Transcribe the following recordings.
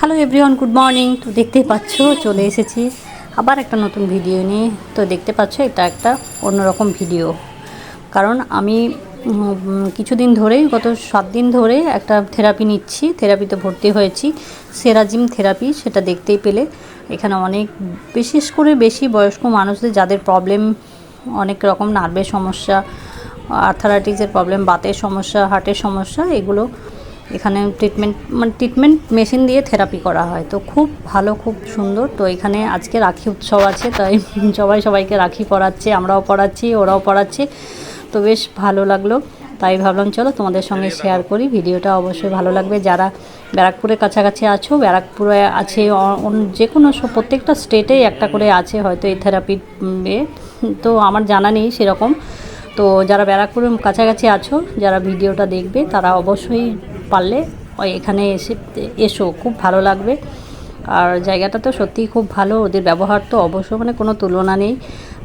Hello everyone, good morning. তো দেখতেই পাচ্ছ চলে এসেছি আবার একটা নতুন ভিডিও নিয়ে। তো দেখতে পাচ্ছ এটা একটা অন্যরকম ভিডিও, কারণ আমি কিছুদিন ধরেই গত 7 দিন ধরে একটা থেরাপি নিচ্ছি, থেরাপিতে ভর্তি হয়েছি, সেরাজিম থেরাপি। সেটা দেখতেই পেলে এখানে অনেক বিশেষ করে বেশি বয়স্ক মানুষদের যাদের প্রবলেম অনেক রকম, নার্ভের সমস্যা, আর্থারাইটিসের প্রবলেম, বাতের সমস্যা, হার্টের সমস্যা, এগুলো এখানে ট্রিটমেন্ট মেশিন দিয়ে থেরাপি করা হয়। তো খুব ভালো, খুব সুন্দর। তো এখানে আজকে রাখি উৎসব আছে, তাই সবাইকে রাখি পরাচ্ছে, আমরাও পরাচ্ছি, ওরাও পরাচ্ছে। তো বেশ ভালো লাগলো, তাই ভাবলাম চলো তোমাদের সঙ্গে শেয়ার করি। ভিডিওটা অবশ্যই ভালো লাগবে। যারা ব্যারাকপুরের কাছাকাছি আছো, ব্যারাকপুরে আছে, যে কোনো প্রত্যেকটা স্টেটেই একটা করে আছে হয়তো এই থেরাপির। তো আমার জানা নেই সেরকম। তো যারা ব্যারাকপুরের কাছাকাছি আছো, যারা ভিডিওটা দেখবে, তারা অবশ্যই পারলে এখানে এসো, খুব ভালো লাগবে। আর জায়গাটা তো সত্যিই খুব ভালো, ওদের ব্যবহার তো অবশ্য কোনো তুলনা নেই।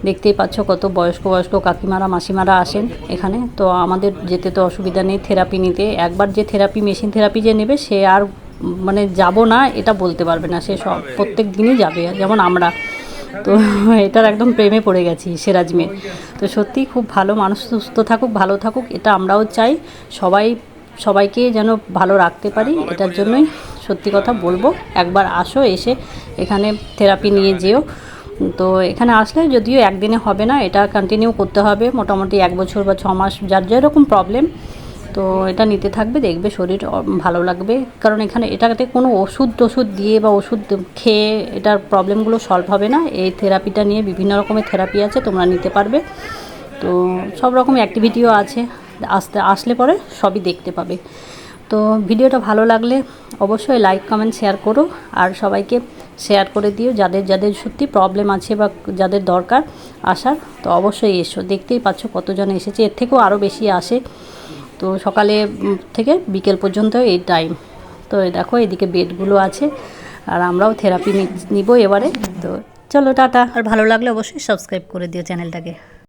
দেখতেই পাচ্ছ কত বয়স্ক কাকিমারা, মাসিমারা আসেন এখানে। তো আমাদের যেতে তো অসুবিধা নেই থেরাপি নিতে। একবার যে থেরাপি, মেশিন থেরাপি যে নেবে, সে আর যাব না এটা বলতে পারবে না, সে সব প্রত্যেক দিনই যাবে, যেমন আমরা। তো এটার একদম প্রেমে পড়ে গেছি সেরাজমের। তো সত্যিই খুব ভালো, মানুষ সুস্থ থাকুক, ভালো থাকুক, এটা আমরাও চাই। সবাইকে যেন ভালো রাখতে পারি, এটার জন্যই সত্যি কথা বলবো। একবার আসো, এসে এখানে থেরাপি নিয়ে যেও। তো এখানে আসলে যদিও একদিনে হবে না, এটা কন্টিনিউ করতে হবে মোটামুটি 1 বছর বা 6 মাস, যার যেরকম প্রবলেম। তো এটা নিতে থাকবে, দেখবে শরীর ভালো লাগবে। কারণ এটাতে কোনো ওষুধ দিয়ে বা ওষুধ খেয়ে এটার প্রবলেমগুলো সলভ হবে না। এই থেরাপিটা নিয়ে বিভিন্ন রকমের থেরাপি আছে, তোমরা নিতে পারবে। তো সব রকম অ্যাক্টিভিটিও আছে, আসলে পরে সবই দেখতে পাবে। তো ভিডিওটা ভালো লাগলে অবশ্যই লাইক, কমেন্ট, শেয়ার করো। আর সবাইকে শেয়ার করে দিও যাদের সত্যি প্রবলেম আছে বা যাদের দরকার আসার। তো অবশ্যই এসো, দেখতেই পাচ্ছ কতজন এসেছে, এর থেকেও আরও বেশি আসে। তো সকালে থেকে বিকেল পর্যন্ত এই টাইম। তো দেখো এদিকে বেডগুলো আছে, আর আমরাও থেরাপি নিব এবারে। তো চলো টাটা। আর ভালো লাগলে অবশ্যই সাবস্ক্রাইব করে দিও চ্যানেলটাকে।